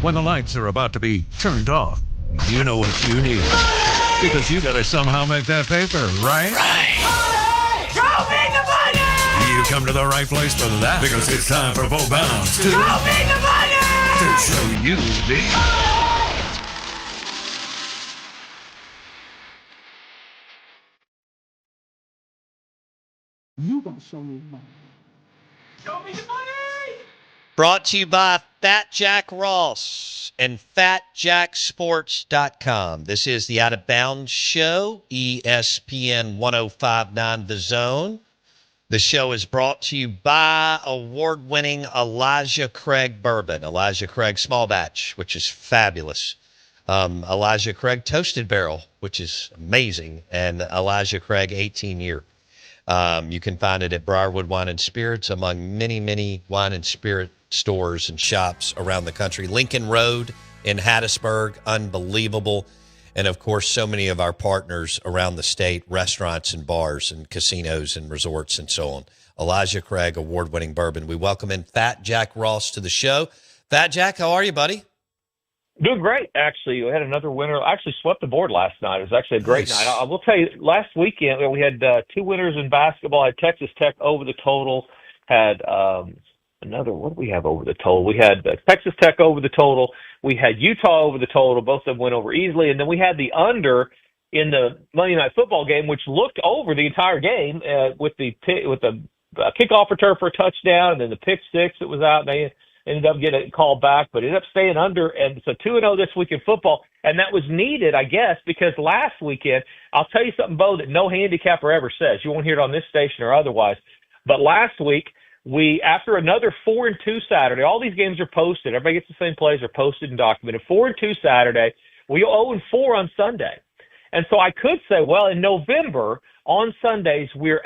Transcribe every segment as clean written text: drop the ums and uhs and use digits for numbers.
When the lights are about to be turned off, you know what you need. Because you gotta somehow make that paper, right? Right. Show me the money! You come to the right place for that. Because it's time for Bo Bounds Show me the money! to show you the... You gonna show me the money. Show me the money! Brought to you by Fat Jack Ross and FatJackSports.com. This is the Out of Bounds Show, ESPN 1059 The Zone. The show is brought to you by award-winning Elijah Craig Bourbon. Elijah Craig Small Batch, which is fabulous. Elijah Craig Toasted Barrel, which is amazing. And Elijah Craig 18-year. You can find it at Briarwood Wine and Spirits, among many, many wine and spirit stores and shops around the country. Lincoln Road in Hattiesburg, unbelievable. And, of course, so many of our partners around the state, restaurants and bars and casinos and resorts and so on. Elijah Craig, award-winning bourbon. We welcome in Fat Jack Ross to the show. Fat Jack, how are you, buddy? Doing great, actually. We had another winner. I actually swept the board last night. It was actually a great night. I will tell you, last weekend we had two winners in basketball. I had Texas Tech over the total. Had what did we have over the total? We had Texas Tech over the total. We had Utah over the total. Both of them went over easily. And then we had the under in the Monday Night Football game, which looked over the entire game with the kickoff return for a touchdown, and then the pick six that was out. And they ended up getting a call back, but ended up staying under. And so 2-0 this week in football. And that was needed, I guess, because last weekend, I'll tell you something, Bo, that no handicapper ever says. You won't hear it on this station or otherwise. But last week, after another 4-2 Saturday, all these games are posted. Everybody gets the same plays. They're posted and documented. 4-2 Saturday. We 0-4 on Sunday. And so I could say, well, in November, on Sundays, we're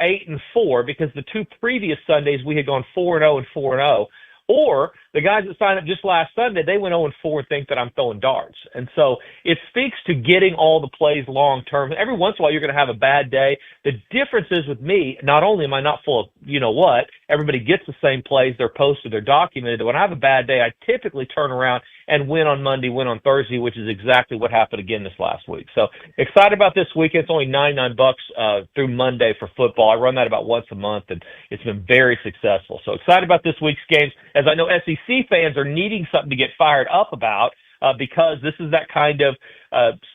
8-4 because the two previous Sundays we had gone 4-0 and 4-0. Or the guys that signed up just last Sunday, they went 0-4 and think that I'm throwing darts. And so it speaks to getting all the plays long term. Every once in a while, you're going to have a bad day. The difference is with me, not only am I not full of you-know-what, everybody gets the same plays. They're posted, they're documented. When I have a bad day, I typically turn around and win on Monday, win on Thursday, which is exactly what happened again this last week. So excited about this weekend. It's only $99 through Monday for football. I run that about once a month, and it's been very successful. So excited about this week's games, as I know SEC fans are needing something to get fired up about because this is that kind of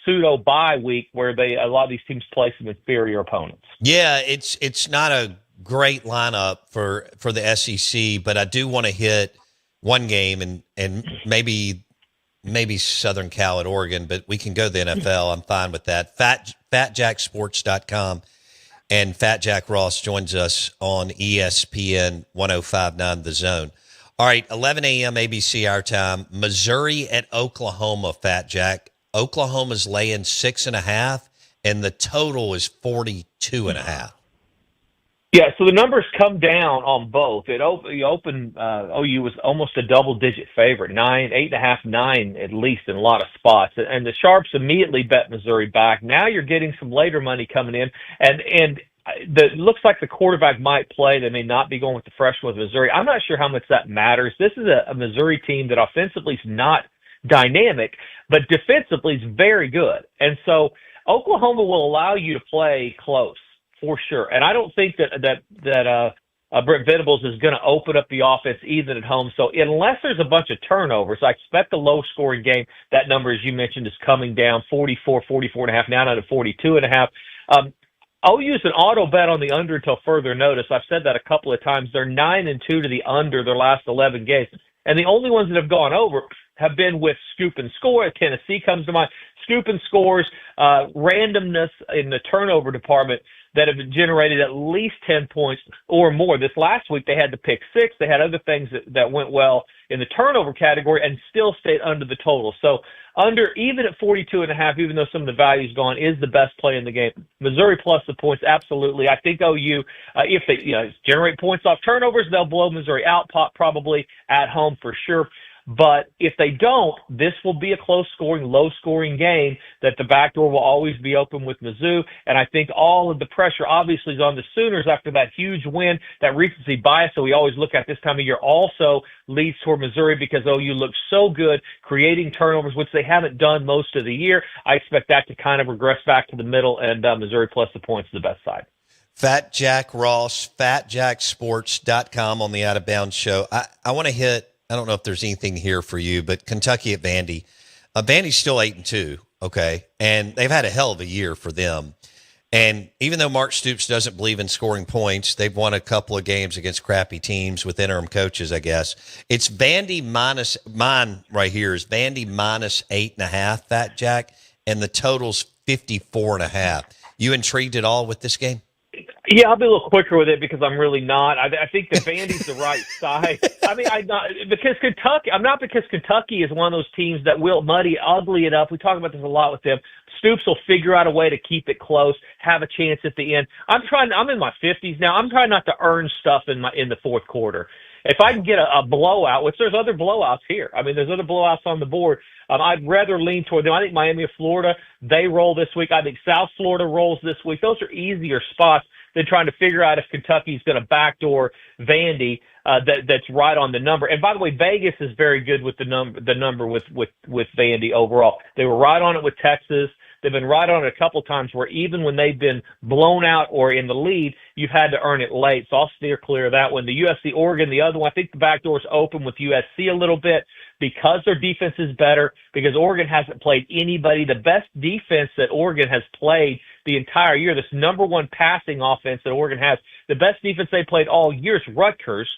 pseudo bye week where a lot of these teams play some inferior opponents. Yeah, it's not a great lineup for the SEC, but I do want to hit one game and maybe Southern Cal at Oregon, but we can go to the NFL. I'm fine with that. FatJackSports.com, and Fat Jack Ross joins us on ESPN 1059 The Zone. All right, 11 a.m. ABC our time. Missouri at Oklahoma, Fat Jack. Oklahoma's laying 6.5, and the total is 42.5. Yeah, so the numbers come down on both. OU was almost a double-digit favorite, 8.5, 9 at least in a lot of spots. And the Sharps immediately bet Missouri back. Now you're getting some later money coming in, and it looks like the quarterback might play. They may not be going with the freshman with Missouri. I'm not sure how much that matters. This is a Missouri team that offensively is not dynamic, but defensively is very good. And so Oklahoma will allow you to play close. For sure. And I don't think that Brent Venables is going to open up the offense even at home. So unless there's a bunch of turnovers, I expect a low-scoring game. That number, as you mentioned, is coming down 44.5, now down to 42.5. OU is an auto bet on the under until further notice. I've said that a couple of times. They're 9-2 to the under their last 11 games. And the only ones that have gone over have been with scoop and score. Tennessee comes to mind. Scoop and scores, randomness in the turnover department that have generated at least 10 points or more. This last week, they had the pick six. They had other things that went well in the turnover category and still stayed under the total. So under, even at 42.5, even though some of the value's gone, is the best play in the game. Missouri plus the points, absolutely. I think OU, if they generate points off turnovers, they'll blow Missouri out, probably at home for sure. But if they don't, this will be a close-scoring, low-scoring game that the back door will always be open with Mizzou. And I think all of the pressure obviously is on the Sooners after that huge win, that recency bias that we always look at this time of year also leads toward Missouri because OU looks so good creating turnovers, which they haven't done most of the year. I expect that to kind of regress back to the middle, and Missouri plus the points is the best side. Fat Jack Ross, fatjacksports.com on the Out of Bounds show. I want to hit, I don't know if there's anything here for you, but Kentucky at Vandy. Vandy's still 8-2, okay? And they've had a hell of a year for them. And even though Mark Stoops doesn't believe in scoring points, they've won a couple of games against crappy teams with interim coaches, I guess. It's Vandy minus, mine right here is Vandy minus 8.5, Fat Jack, and the total's 54.5. You intrigued at all with this game? Yeah, I'll be a little quicker with it because I'm really not. I think that Vandy's the right side. I mean, I'm not because Kentucky is one of those teams that will ugly it up. We talk about this a lot with them. Stoops will figure out a way to keep it close, have a chance at the end. I'm in my 50s now. I'm trying not to earn stuff in the fourth quarter. If I can get a blowout, which there's other blowouts here. I mean, there's other blowouts on the board. I'd rather lean toward them. I think Miami of Florida, they roll this week. I think South Florida rolls this week. Those are easier spots than trying to figure out if Kentucky's going to backdoor Vandy. That's right on the number. And by the way, Vegas is very good with the number with Vandy overall. They were right on it with Texas. They've been right on it a couple times where even when they've been blown out or in the lead, you've had to earn it late. So I'll steer clear of that one. The USC Oregon, the other one, I think the back door's open with USC a little bit because their defense is better, because Oregon hasn't played anybody. The best defense that Oregon has played the entire year, this number one passing offense that Oregon has, the best defense they played all year is Rutgers,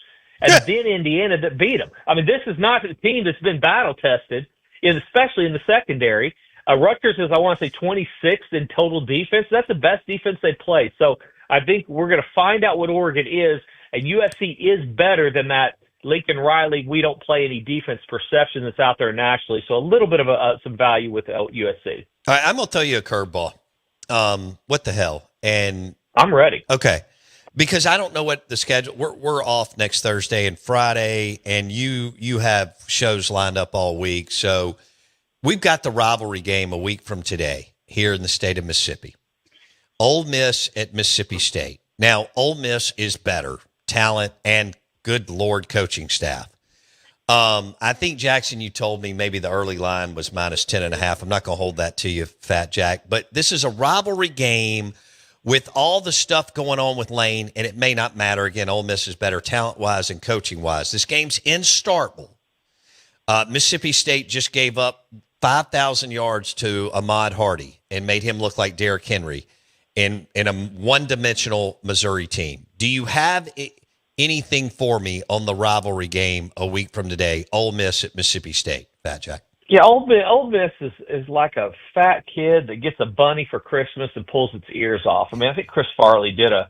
and then Indiana that beat them. I mean, this is not a team that's been battle-tested, especially in the secondary. Rutgers is, I want to say, 26th in total defense. That's the best defense they played. So I think we're going to find out what Oregon is, and USC is better than that Lincoln Riley, we don't play any defense perception that's out there nationally. So a little bit of some value with USC. All right, I'm going to tell you a curveball. What the hell? And I'm ready. Okay. Because I don't know what the schedule. We're off next Thursday and Friday, and you have shows lined up all week. So we've got the rivalry game a week from today here in the state of Mississippi. Ole Miss at Mississippi State. Now, Ole Miss is better talent and good Lord coaching staff. I think, Jackson, you told me maybe the early line was minus 10.5. I'm not going to hold that to you, Fat Jack. But this is a rivalry game with all the stuff going on with Lane, and it may not matter. Again, Ole Miss is better talent-wise and coaching-wise. This game's in Starkville. Mississippi State just gave up 5,000 yards to Ahmad Hardy and made him look like Derrick Henry in a one-dimensional Missouri team. Do you have anything for me on the rivalry game a week from today, Ole Miss at Mississippi State, Fat Jack? Yeah, Ole Miss is like a fat kid that gets a bunny for Christmas and pulls its ears off. I mean, I think Chris Farley did a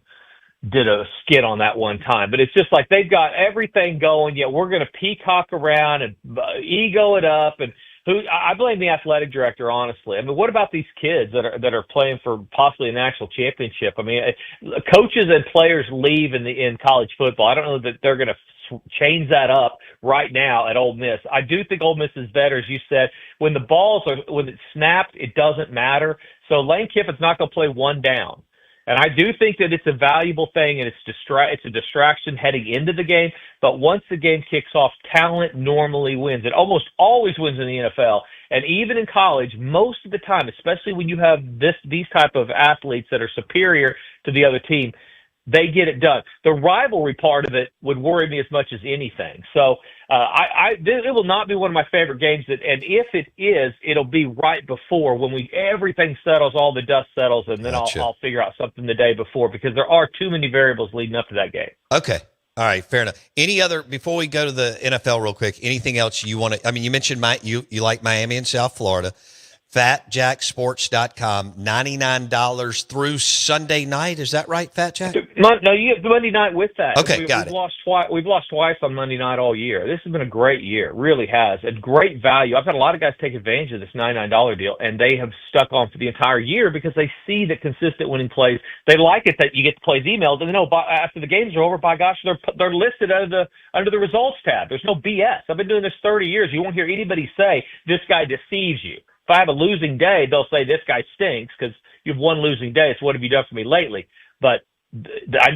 skit on that one time, but it's just like they've got everything going, yet we're going to peacock around and ego it up. And I blame the athletic director, honestly. I mean, what about these kids that are playing for possibly a national championship? I mean, coaches and players leave in college football. I don't know that they're going to change that up right now at Ole Miss. I do think Ole Miss is better, as you said. When it's snapped, it doesn't matter. So Lane Kiffin's not going to play one down. And I do think that it's a valuable thing, and it's a distraction heading into the game. But once the game kicks off, talent normally wins. It almost always wins in the NFL. And even in college, most of the time, especially when you have these type of athletes that are superior to the other team, they get it done. The rivalry part of it would worry me as much as anything. So it will not be one of my favorite games. And if it is, it'll be right before when everything settles, all the dust settles, and then gotcha. I'll figure out something the day before because there are too many variables leading up to that game. Okay. All right. Fair enough. Any other, before we go to the NFL real quick, anything else you want to, I mean, you mentioned you like Miami and South Florida. FatJackSports.com, $99 through Sunday night. Is that right, Fat Jack? No, you have Monday night with that. Okay, got it. We've lost twice on Monday night all year. This has been a great year. It really has. And great value. I've had a lot of guys take advantage of this $99 deal, and they have stuck on for the entire year because they see the consistent winning plays. They like it that you get the plays emailed, and after the games are over, by gosh, they're listed under the results tab. There's no BS. I've been doing this 30 years. You won't hear anybody say, this guy deceives you. If I have a losing day, they'll say this guy stinks because you've one losing day. It's what have you done for me lately? But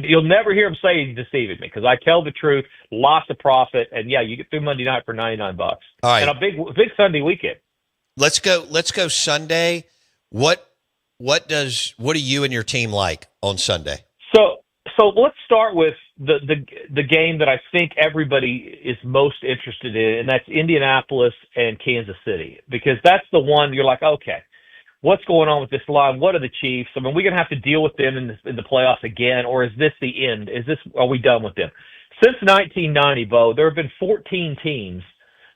you'll never hear him say he's deceiving me because I tell the truth, lots of profit, and yeah, you get through Monday night for $99. All right, and a big Sunday weekend. Let's go Sunday. What do you and your team like on Sunday? So let's start with the game that I think everybody is most interested in, and that's Indianapolis and Kansas City, because that's the one you're like, okay, what's going on with this line? What are the Chiefs? I mean, we're going to have to deal with them in the playoffs again, or is this the end? Are we done with them? Since 1990, Bo, there have been 14 teams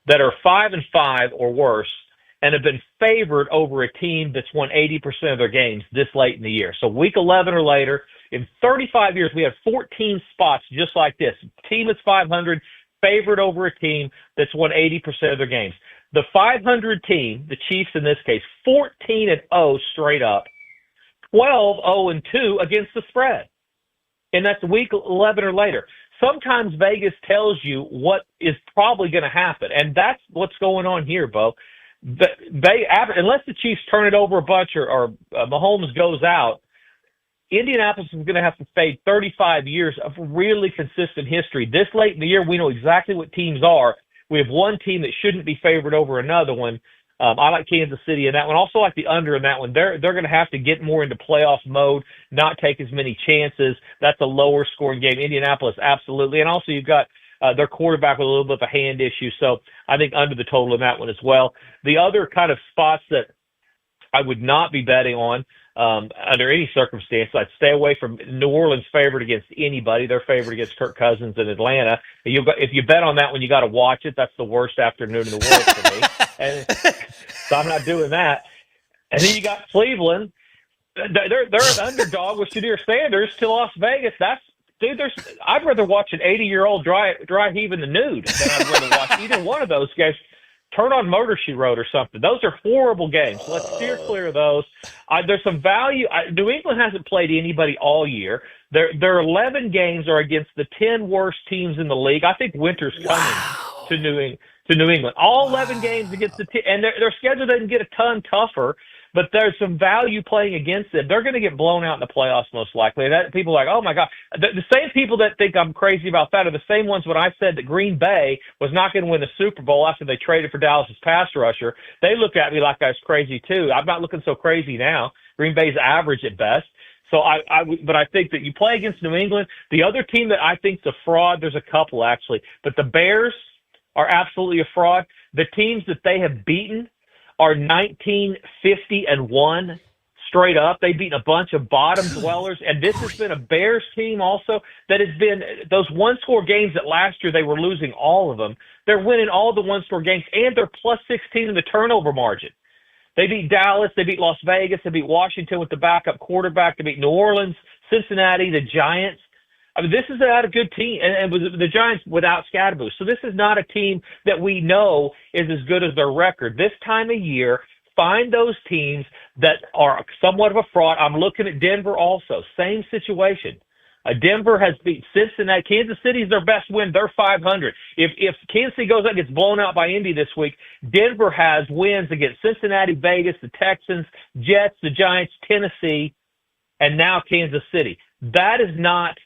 that are 5-5 or worse and have been favored over a team that's won 80% of their games this late in the year. So week 11 or later, in 35 years, we have 14 spots just like this. Team that's 500, favored over a team that's won 80% of their games. The 500 team, the Chiefs in this case, 14-0 straight up, 12-0-2 against the spread. And that's week 11 or later. Sometimes Vegas tells you what is probably going to happen, and that's what's going on here, Bo. Unless the Chiefs turn it over a bunch or Mahomes goes out, Indianapolis is going to have to fade 35 years of really consistent history. This late in the year, we know exactly what teams are. We have one team that shouldn't be favored over another one. I like Kansas City in that one. Also like the under in that one. They're going to have to get more into playoff mode, not take as many chances. That's a lower scoring game. Indianapolis, absolutely. And also you've got their quarterback with a little bit of a hand issue. So I think under the total in that one as well. The other kind of spots that I would not be betting on under any circumstance, I'd stay away from New Orleans favored against anybody. They're favored against Kirk Cousins in Atlanta. If you bet on that one, you got to watch it. That's the worst afternoon in the world for me. And so I'm not doing that. And then you got Cleveland. They're an underdog with Shadir Sanders to Las Vegas. I'd rather watch an 80-year-old dry heaving the nude than I'd rather watch either one of those guys. Turn on Murder, She Wrote or something. Those are horrible games. Let's steer clear of those. There's some value. New England hasn't played anybody all year. Their 11 games are against the 10 worst teams in the league. I think winter's coming to New England. All 11 games against the 10, and their schedule doesn't get a ton tougher, but there's some value playing against them. They're going to get blown out in the playoffs most likely. People are like, oh my God. The same people that think I'm crazy about that are the same ones when I said that Green Bay was not going to win the Super Bowl after they traded for Dallas's pass rusher. They looked at me like I was crazy too. I'm not looking so crazy now. Green Bay's average at best. So but I think that you play against New England. The other team that I think's a fraud, there's a couple actually, but the Bears are absolutely a fraud. The teams that they have beaten are 19-50-1 straight up. They've beaten a bunch of bottom dwellers, and this has been a Bears team also that has been those one-score games that last year they were losing all of them. They're winning all the one-score games, and they're plus 16 in the turnover margin. They beat Dallas, they beat Las Vegas, they beat Washington with the backup quarterback, they beat New Orleans, Cincinnati, the Giants. I mean, this is not a good team, and the Giants without Scadaboo. So this is not a team that we know is as good as their record. This time of year, find those teams that are somewhat of a fraud. I'm looking at Denver also. Same situation. Denver has beat Cincinnati. Kansas City is their best win. They're 500. If Kansas City goes out and gets blown out by Indy this week, Denver has wins against Cincinnati, Vegas, the Texans, Jets, the Giants, Tennessee, and now Kansas City. That is not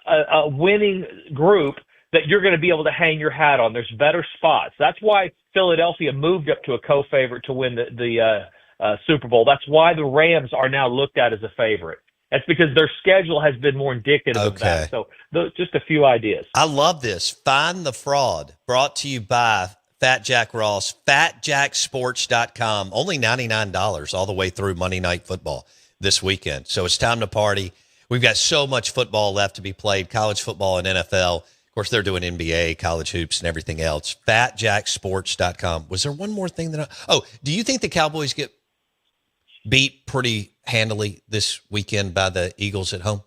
a winning group that you're going to be able to hang your hat on. There's better spots. That's why Philadelphia moved up to a co-favorite to win the Super Bowl. That's why the Rams are now looked at as a favorite. That's because their schedule has been more indicative of that. So just a few ideas. I love this. Find the Fraud, brought to you by Fat Jack Ross, FatJackSports.com. Only $99 all the way through Monday Night Football this weekend. So it's time to party. We've got so much football left to be played, college football and NFL. Of course, they're doing NBA, college hoops, and everything else. FatJackSports.com. Was there one more thing do you think the Cowboys get beat pretty handily this weekend by the Eagles at home?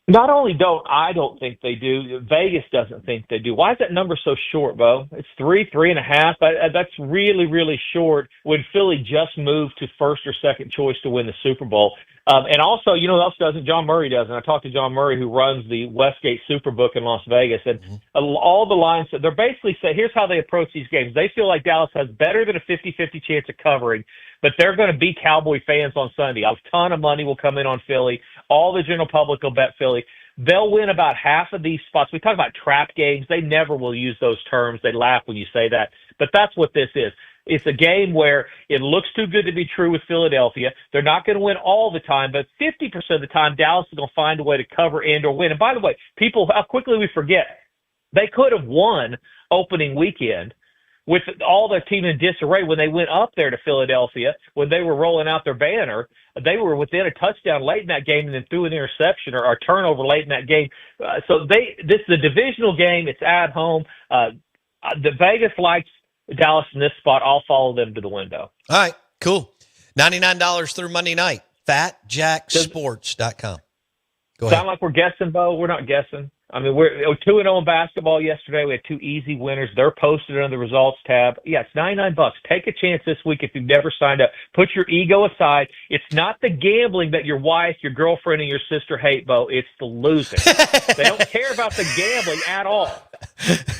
Not only I don't think they do, Vegas doesn't think they do. Why is that number so short, Bo? It's 3.5. That's really, really short when Philly just moved to first or second choice to win the Super Bowl. And also, you know who else doesn't? John Murray doesn't. I talked to John Murray, who runs the Westgate Superbook in Las Vegas, and all the lines, they're basically saying, here's how they approach these games. They feel like Dallas has better than a 50-50 chance of covering, but they're going to be Cowboy fans on Sunday. A ton of money will come in on Philly. All the general public will bet Philly. They'll win about half of these spots. We talk about trap games. They never will use those terms. They laugh when you say that. But that's what this is. It's a game where it looks too good to be true with Philadelphia. They're not going to win all the time, but 50% of the time, Dallas is going to find a way to cover and or win. And by the way, people, how quickly we forget. They could have won opening weekend with all their team in disarray when they went up there to Philadelphia, when they were rolling out their banner. They were within a touchdown late in that game and then threw an interception or a turnover late in that game. This is a divisional game. It's at home. The Vegas likes Dallas in this spot. I'll follow them to the window. All right, cool. $99 through Monday night. FatJackSports.com. Go ahead. Sound like we're guessing, Bo? We're not guessing. I mean, we're 2-0 in basketball yesterday. We had 2 easy winners. They're posted under the results tab. Yeah, it's $99. Take a chance this week if you've never signed up. Put your ego aside. It's not the gambling that your wife, your girlfriend, and your sister hate, Bo. It's the losing. They don't care about the gambling at all.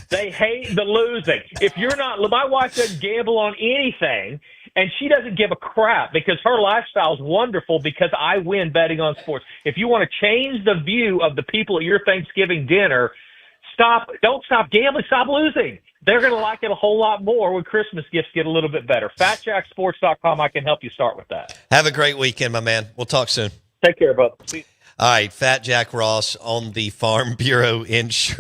They hate the losing. If you're not, my wife doesn't gamble on anything, and she doesn't give a crap because her lifestyle is wonderful because I win betting on sports. If you want to change the view of the people at your Thanksgiving dinner, don't stop gambling, stop losing. They're going to like it a whole lot more when Christmas gifts get a little bit better. FatJackSports.com, I can help you start with that. Have a great weekend, my man. We'll talk soon. Take care, bud. All right, Fat Jack Ross on the Farm Bureau Insurance.